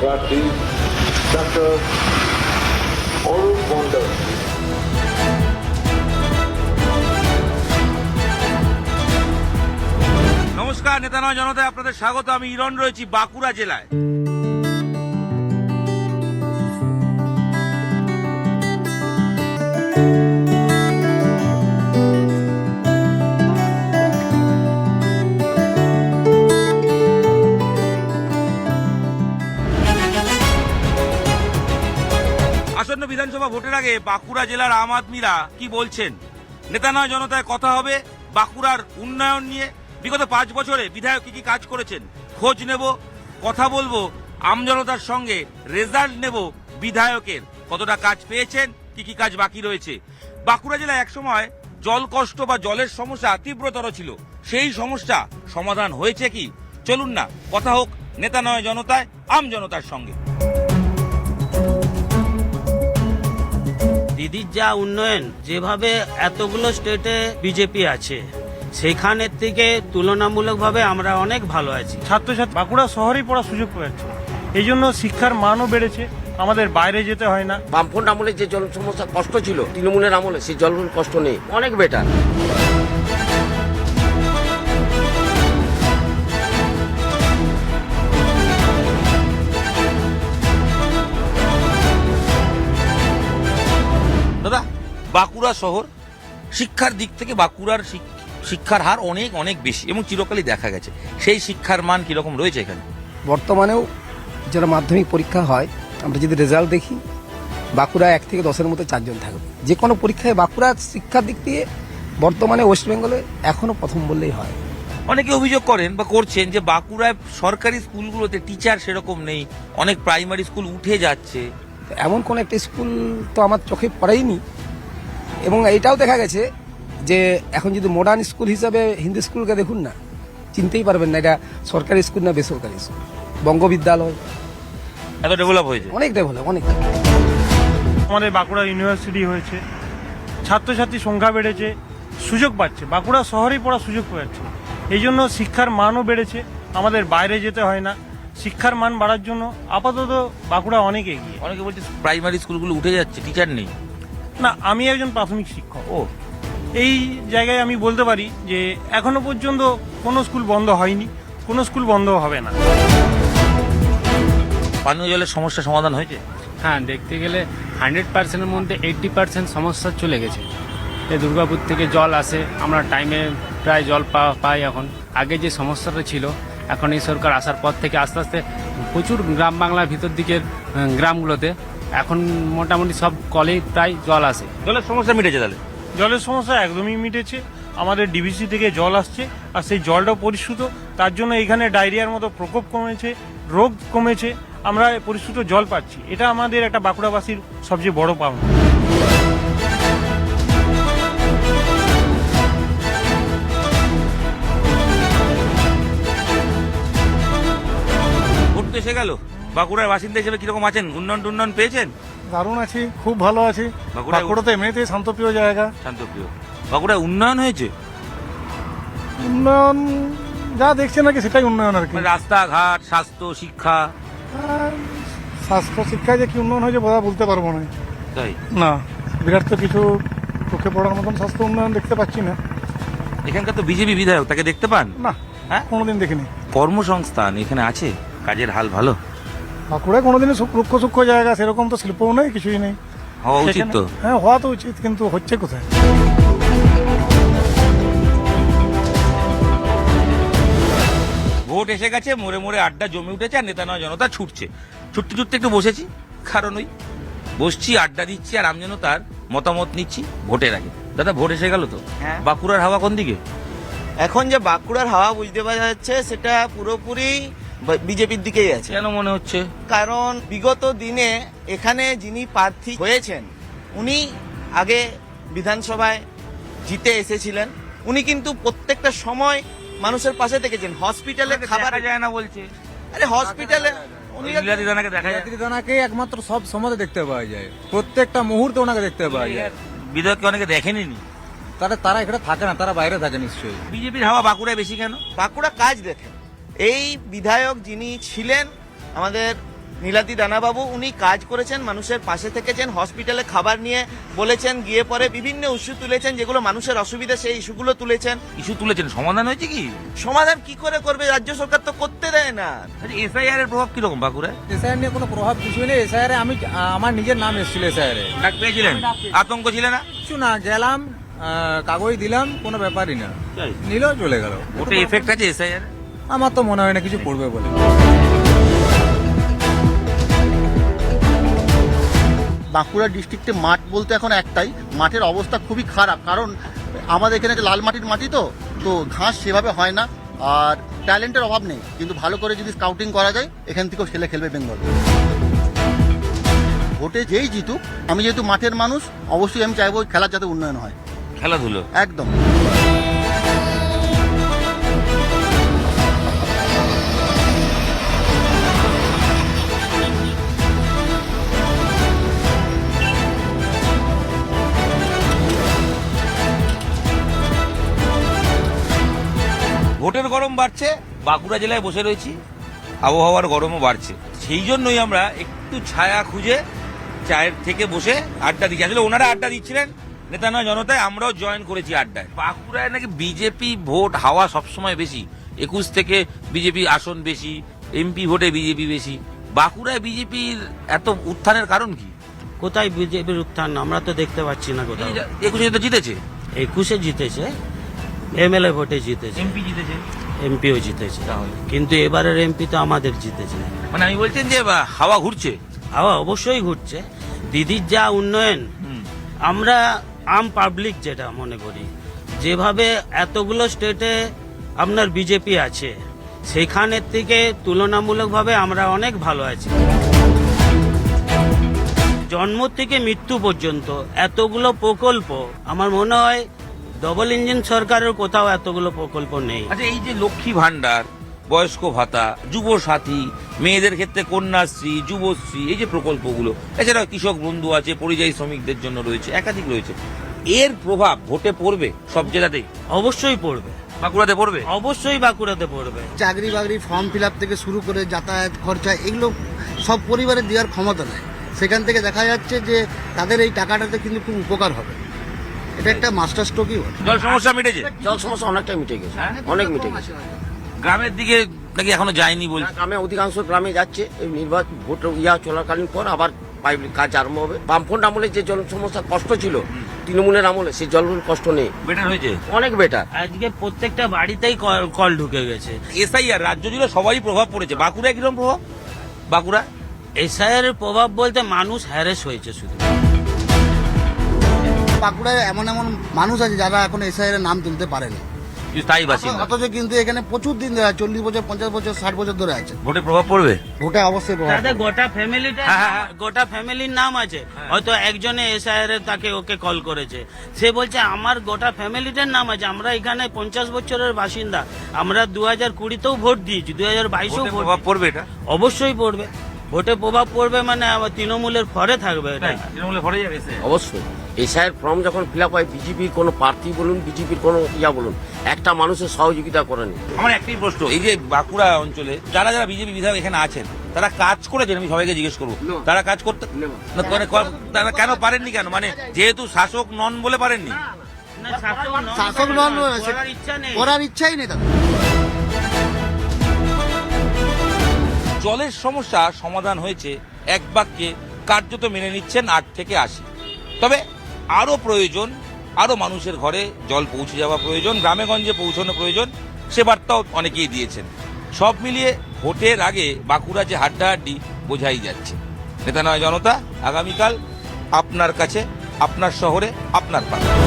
প্রার্থী ডক্টর অরূপ মণ্ডল। নমস্কার, নেতা নয় জনতায় আপনাদের স্বাগত। আমি ইরন রয়েছি বাঁকুড়া জেলায়। আসন্ন বিধানসভা ভোটের আগে বাঁকুড়া জেলার আম আদমিরা কি বলছেন? নেতা নয় জনতায় কথা হবে বাঁকুড়ার উন্নয়ন নিয়ে। বিগত 5 বছরে বিধায়ক কি কাজ করেছেন খোঁজ নেব, কথা বলবো আমজনতার সঙ্গে, রেজাল্ট নেব বিধায়কের কতটা কাজ পেয়েছেন, কি কাজ বাকি রয়েছে। বাঁকুড়া জেলায় একসময় জল কষ্ট বা জলের সমস্যা তীব্রতর ছিল, সেই সমস্যা সমাধান হয়েছে কি? চলুন না কথা হোক নেতা নয় জনতায় আমজনতার সঙ্গে। দিদির যা উন্নয়ন, যেভাবে এতগুলো স্টেটে বিজেপি আছে, সেখানের থেকে তুলনামূলকভাবে আমরা অনেক ভালো আছি। ছাত্রছাত্রী বাঁকুড়া শহরেই পড়ার সুযোগ পেয়েছে, এই জন্য শিক্ষার মানও বেড়েছে, আমাদের বাইরে যেতে হয় না। বামফ্রন্ট আমলে যে জল সমস্যা কষ্ট ছিল, তৃণমূলের আমলে সেই জল কষ্ট নেই, অনেক বেটার। দাদা, বাঁকুড়া শহর শিক্ষার দিক থেকে বাঁকুড়ার শিক্ষার হার অনেক অনেক বেশি এবং চিরকালই দেখা গেছে। সেই শিক্ষার মান কিরকম রয়েছে এখানে? বর্তমানেও যারা মাধ্যমিক পরীক্ষা হয়, আমরা যদি রেজাল্ট দেখি, বাঁকুড়া 1 থেকে 10-এর মধ্যে 4 জন থাকবে। যে কোনো পরীক্ষায় বাঁকুড়া শিক্ষার দিক দিয়ে বর্তমানে ওয়েস্ট বেঙ্গলে এখনো প্রথম বললেই হয়। অনেকে অভিযোগ করেন বা করছেন যে বাঁকুড়ায় সরকারি স্কুলগুলোতে টিচার সেরকম নেই, অনেক প্রাইমারি স্কুল উঠে যাচ্ছে। এমন কোন একটা স্কুল তো আমার চোখে পড়েইনি, এবং এটাও দেখা গেছে যে এখন যদি মডার্ন স্কুল হিসাবে হিন্দি স্কুলকে দেখুন না, চিনতেই পারবেন না এটা সরকারি স্কুল না বেসরকারি স্কুল। বঙ্গ বিদ্যালয় এত ডেভেলপ হয়েছে, অনেক ডেভেলপ, অনেক। আমাদের বাঁকুড়া ইউনিভার্সিটি হয়েছে, ছাত্রছাত্রীর সংখ্যা বেড়েছে, সুযোগ পাচ্ছে, বাঁকুড়া শহরেই পড়ার সুযোগ পাচ্ছে, এই জন্য শিক্ষার মানও বেড়েছে, আমাদের বাইরে যেতে হয় না। শিক্ষার মান বাড়ার জন্য আপাতত বাঁকুড়া অনেক এগিয়ে। অনেকে বলছে প্রাইমারি স্কুলগুলো উঠে যাচ্ছে, টিচার নেই। না, আমি একজন প্রাথমিক শিক্ষক, ও এই জায়গায় আমি বলতে পারি যে এখনো পর্যন্ত কোনো স্কুল বন্ধ হয়নি, কোনো স্কুল বন্ধ হবে না। পানীয় জলের সমস্যা সমাধান হয়েছে? হ্যাঁ, দেখতে গেলে 100%-এর মধ্যে 80% সমস্যা চলে গেছে। এই দুর্গাপুর থেকে জল আসে, আমরা টাইমে প্রায় জল পাই। এখন আগে যে সমস্যাটা ছিল, এখন এই সরকার আসার পর থেকে আস্তে আস্তে প্রচুর গ্রাম বাংলার ভিতর দিকের গ্রামগুলোতে এখন মোটামুটি সব কলেই প্রায় জল আসে। জলের সমস্যা মিটেছে তাহলে? জলের সমস্যা একদমই মিটেছে, আমাদের ডিভিসি থেকে জল আসছে, আর সেই জলটাও পরিশুদ্ধ, তার জন্য এখানে ডায়রিয়ার মতো প্রকোপ কমেছে, রোগ কমেছে, আমরা পরিশুদ্ধ জল পাচ্ছি। এটা আমাদের একটা বাঁকুড়াবাসীর সবচেয়ে বড় পাওনা। ভোট তো এসে গেল, বাঁকুড়ার বাসিন্দা হিসেবে কিরকম আছেন? উন্নয়ন পেয়েছেন? দারুণ আছি, খুব ভালো আছি। বাঁকুড়া তো এমনিতেই শান্তপ্রিয় জায়গা। শান্তপ্রিয়। বাঁকুড়ায় উন্নয়ন হয়েছে? উন্নয়ন যা দেখছেন নাকি সেটাই উন্নয়ন আর কি। মানে রাস্তাঘাট, স্বাস্থ্য, শিক্ষা? স্বাস্থ্য শিক্ষায় যে কি উন্নয়ন হয়েছে বলতে পারবো না। তাই না, বিরাট তো কিছু চোখে পড়ার মতন স্বাস্থ্য উন্নয়ন দেখতে পাচ্ছি না। এখানকার তো বিজেপি বিধায়ক, তাকে দেখতে পান? না, হ্যাঁ, কোনোদিন দেখিনি। কর্মসংস্থান এখানে আছে, কাজের হাল ভালো? বাঁকুড়ায় কোনোদিনই রুক্ষ সূক্ষ্ম জায়গা, সেরকম তো শিল্পও নেই, কিছুই নেই। হওয়া উচিত তো। হ্যাঁ, হওয়া তো উচিত, কিন্তু হচ্ছে কোথায়? ভোট এসে গেছে, মোড়ে মোড়ে আড্ডা জমে উঠেছে, আর নেতা নয় জনতা ছুটছে। ছুটতে একটু বসেছি, কারণ ওই বসছি, আড্ডা দিচ্ছি, আর আমজনতার মতামত নিচ্ছি ভোটের আগে। দাদা, ভোট এসে গেল তো, হ্যাঁ। বাঁকুড়ার হাওয়া কোন দিকে? এখন যে বাঁকুড়ার হাওয়া বুঝতে পারা যাচ্ছে, সেটা পুরোপুরি বিজেপির দিকেই আছে। কেন মনে হচ্ছে? কারণ বিগত দিনে এখানে যিনি প্রার্থী হয়েছেন, উনি আগে বিধানসভায় জিতে এসেছিলেন। উনি কিন্তু প্রত্যেকটা সময় মানুষের পাশে থেকেছেন। হসপিটালে খাবার যায় না বলছে। আরে হসপিটালে উনি নীলাদ্রি দানাকে দেখা যায়? দানাকে একমাত্র সব সময় দেখতে পাওয়া যায়, প্রত্যেকটা মুহূর্তে ওনাকে দেখতে পাওয়া যায়। বিধায়ককে অনেকে দেখেনি। তারা এখানে থাকে না, তারা বাইরে থাকে নিশ্চয়ই। বিজেপির হাওয়া বাঁকুড়ায় বেশি কেন? বাঁকুড়া কাজ দেখেন। এই বিধায়ক যিনি ছিলেন, আমাদের নীলাদ্রি রানাবাবু উনি কাজ করেছেন, মানুষের পাশে থেকেছেন, হসপিটালে খাবার নিয়ে বলেছেন, গিয়ে পরে বিভিন্ন ইস্যু তুলেছেন, যেগুলো মানুষের অসুবিধা সেই ইস্যুগুলো তুলেছেন। ইস্যু তুলেছেন, সমাধান হয়েছে কি? সমাধান কি করে করবে, রাজ্য সরকার তো করতে দেয় না। এসআইআর এর প্রভাব কিরকম বাঁকুড়ায়? এসআইআর নিয়ে কোনো প্রভাব কিছুই নেই। এসআইআর আমি আমার নিজের নাম এসেছিল এসআইআর ডাক পেয়েছিলেন? আতঙ্ক ছিল না? কিছু না, গেলাম কাগজ দিলাম, কোনো ব্যাপারই না, নিল চলে গেল। ওটা এফেক্ট আছে এসআইআর? আমার তো মনে হয় না কিছু পড়বে বলে। বাঁকুড়া ডিস্ট্রিক্টে মাঠ বলতে এখন একটাই, মাঠের অবস্থা খুবই খারাপ, কারণ আমাদের এখানে যে লাল মাটির মাটি তো ঘাস সেভাবে হয় না, আর ট্যালেন্টের অভাব নেই, কিন্তু ভালো করে যদি স্কাউটিং করা যায় এখান থেকেও ছেলে খেলবে বেঙ্গল। ভোটে যেই জিতুক, আমি যেহেতু মাঠের মানুষ, অবশ্যই আমি চাইবো খেলার যাতে উন্নয়ন হয়, খেলাধুলো একদম। ভোটের গরম বাড়ছে, বাঁকুড়া জেলায় বসে রয়েছি, আবহাওয়ার গরমও বাড়ছে, সেই জন্যই আমরা একটু ছায়া খুঁজে চায়ের থেকে বসে আড্ডা দিচ্ছি। আসলে ওনারা আড্ডা দিচ্ছিলেন, নেতা নয় জনতায়, আমরাও জয়েন করেছি আড্ডায়। বাঁকুড়ায় নাকি বিজেপি ভোট হাওয়া সবসময় বেশি, 21 থেকে বিজেপি আসন বেশি, এমপি ভোটে বিজেপি বেশি। বাঁকুড়ায় বিজেপির এত উত্থানের কারণ কি? কোথায় বিজেপির উত্থান আমরা তো দেখতে পাচ্ছি না কোথাও। 21 তো জিতেছে, 21-এ জিতেছে, এমএলএ ভোটে জিতেছে, এমপি জিতেছে, এমপিও জিতেছে, কিন্তু এবারের এমপি তো আমাদের জিতেছে। মানে আমি বলছেন যে হাওয়া ঘুরছে। হাওয়া অবশ্যই ঘুরছে, দিদির যা উন্নয়ন, আমরা আম পাবলিক যেটা মনে করি, যেভাবে এতগুলো স্টেটে আপনার বিজেপি আছে, সেখানের থেকে তুলনামূলকভাবে আমরা অনেক ভালো আছি। জন্ম থেকে মৃত্যু পর্যন্ত এতগুলো প্রকল্প, আমার মনে হয় ডবল ইঞ্জিন সরকারের কোথাও এতগুলো প্রকল্প নেই। আচ্ছা, এই যে লক্ষ্মী ভান্ডার, বয়স্ক ভাতা, যুব সাথী, মেয়েদের ক্ষেত্রে কন্যাশ্রী, যুবশ্রী, এই যে প্রকল্পগুলো, এছাড়া কৃষক বন্ধু আছে, পরিযায়ী শ্রমিকদের জন্য রয়েছে, একাধিক রয়েছে, এর প্রভাব ভোটে পড়বে সব জেলাতেই? অবশ্যই পড়বে। বাঁকুড়াতে পড়বে? অবশ্যই বাঁকুড়াতে পড়বে। চাকরি বাকরি ফর্ম ফিল আপ থেকে শুরু করে যাতায়াত খরচা, এগুলো সব পরিবারের দেওয়ার ক্ষমতা নেই। সেখান থেকে দেখা যাচ্ছে যে তাদের এই টাকাটাতে কিন্তু খুব উপকার হবে। এটা একটা মাস্টার স্ট্রোকই বটে। জল সমস্যা মিটেছে? জল সমস্যা অনেকটাই মিটে গেছে, অনেক মিটে গেছে। গ্রামের দিকে নাকি এখনো যায়নি বলছে? গ্রামে অধিকাংশ গ্রামে যাচ্ছে, এই নির্বাচন ভোট চলাকালীন পর আবার পাইপ কাজ আরম্ভ হবে। বামফ্রন্ট আমলে যে জল সমস্যা কষ্ট ছিল, তৃণমূলের আমলে সেই জলের কষ্ট নেই, বেটার হয়েছে, অনেক বেটার। আজকে প্রত্যেকটা বাড়িতেই কল ঢুকে গেছে। এসআইআর রাজ্য জুড়ে সবারই প্রভাব পড়েছে, বাঁকুড়ায় কিরকম প্রভাব? বাঁকুড়া এসআইআর এর প্রভাব বলতে মানুষ হ্যারেস হয়েছে শুধু। বাঁকুড়ায় এমন এমন মানুষ আছে যারা এখন এসআইআর এর নাম তুলতে পারেনি, স্থায়ী বাসিন্দা, অথচ কিন্তু এখানে প্রচুর দিন ধরে 40 বছর, 50 বছর, 60 বছর ধরে আছে। ভোটে প্রভাব পড়বে? ভোটে অবশ্যই প্রভাব তাদের পড়বে। গোটা ফ্যামিলিটা, হ্যাঁ। গোটা ফ্যামিলির নাম আছে, হয়তো একজনে এসআইআর তাকে ওকে কল করেছে, সে বলছে আমার গোটা ফ্যামিলিটার নাম আছে, আমরা এখানে 50 বছরের বাসিন্দা, আমরা 2020-তেও ভোট দিয়েছি, 2022-এও ভোটে ভোট প্রভাব পড়বে এটা? অবশ্যই পড়বে। ভোটে প্রভাব পড়বে মানে আবার তৃণমূলের ফরে থাকবে এটা। তৃণমূলে ভরে যাবে এসআইআর? অবশ্যই এসআইয়ের ফর্ম যখন ফিল আপ হয়, বিজেপির কোনো প্রার্থী বলুন, বিজেপির কোনো বলুন, একটা মানুষের সহযোগিতা করেনি। আমার একটাই প্রশ্ন, এই যে বাঁকুড়া অঞ্চলে যারা যারা বিজেপি বিধায়ক এখানে আছেন, তারা কাজ করেছেন? আমি সবাইকে জিজ্ঞেস করবো, তারা কাজ করতে না, তারা কেন পারেননি? কেন মানে যেহেতু শাসক নন বলে পারেননি? না, শাসক নন, করার ইচ্ছা নেই, করার ইচ্ছাই নেই তাদের। জলের সমস্যা সমাধান হয়েছে এক বাক্যে, কার্যত মেনে নিচ্ছেন 8 থেকে 80। তবে আরো প্রয়োজন, আরো মানুষের ঘরে জল পৌঁছে যাওয়া প্রয়োজন, গ্রামে গঞ্জে পৌঁছানো প্রয়োজন, সে বার্তাও অনেকেই দিয়েছেন। সব মিলিয়ে ভোটের আগে বাঁকুড়া যে হাড্ডাহাড্ডি বোঝাই যাচ্ছে। নেতা নয় জনতা আগামীকাল আপনার কাছে, আপনার শহরে, আপনার পাড়ায়।